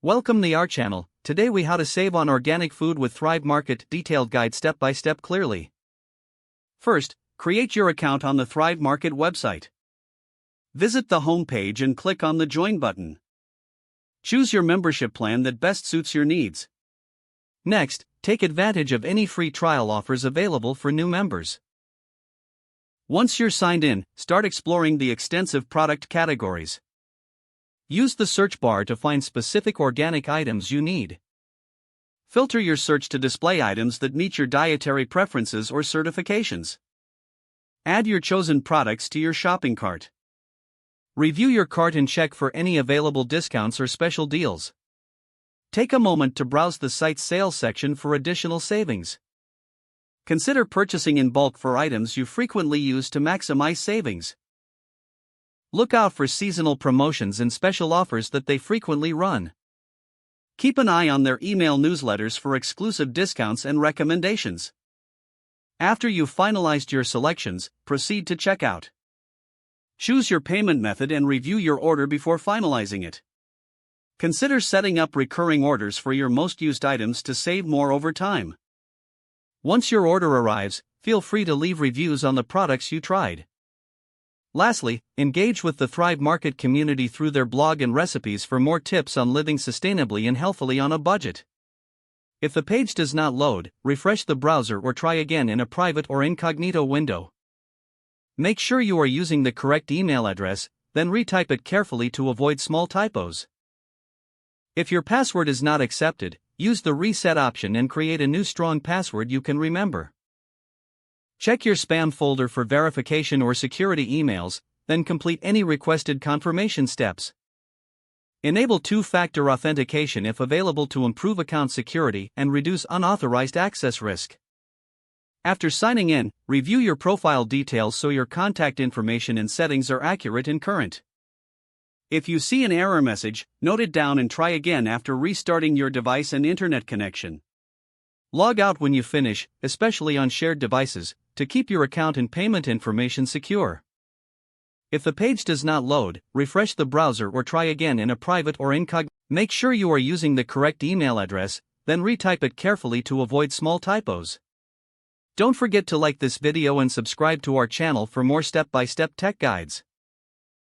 Welcome to our channel. Today we how to save on organic food with Thrive Market detailed guide step by step clearly. First, create your account on the Thrive Market website. Visit the home page and click on the Join button. Choose your membership plan that best suits your needs. Next, take advantage of any free trial offers available for new members. Once you're signed in, start exploring the extensive product categories. Use the search bar to find specific organic items you need. Filter your search to display items that meet your dietary preferences or certifications. Add your chosen products to your shopping cart. Review your cart and check for any available discounts or special deals. Take a moment to browse the site's sales section for additional savings. Consider purchasing in bulk for items you frequently use to maximize savings. Look out for seasonal promotions and special offers that they frequently run. Keep an eye on their email newsletters for exclusive discounts and recommendations. After you've finalized your selections, proceed to checkout. Choose your payment method and review your order before finalizing it. Consider setting up recurring orders for your most used items to save more over time. Once your order arrives, feel free to leave reviews on the products you tried. Lastly, engage with the Thrive Market community through their blog and recipes for more tips on living sustainably and healthily on a budget. If the page does not load, refresh the browser or try again in a private or incognito window. Make sure you are using the correct email address, then retype it carefully to avoid small typos. If your password is not accepted, use the reset option and create a new strong password you can remember. Check your spam folder for verification or security emails, then complete any requested confirmation steps. Enable two-factor authentication if available to improve account security and reduce unauthorized access risk. After signing in, review your profile details so your contact information and settings are accurate and current. If you see an error message, note it down and try again after restarting your device and internet connection. Log out when you finish, especially on shared devices, to keep your account and payment information secure. If the page does not load, refresh the browser or try again in a private or incognito. Make sure you are using the correct email address, then retype it carefully to avoid small typos. Don't forget to like this video and subscribe to our channel for more step-by-step tech guides.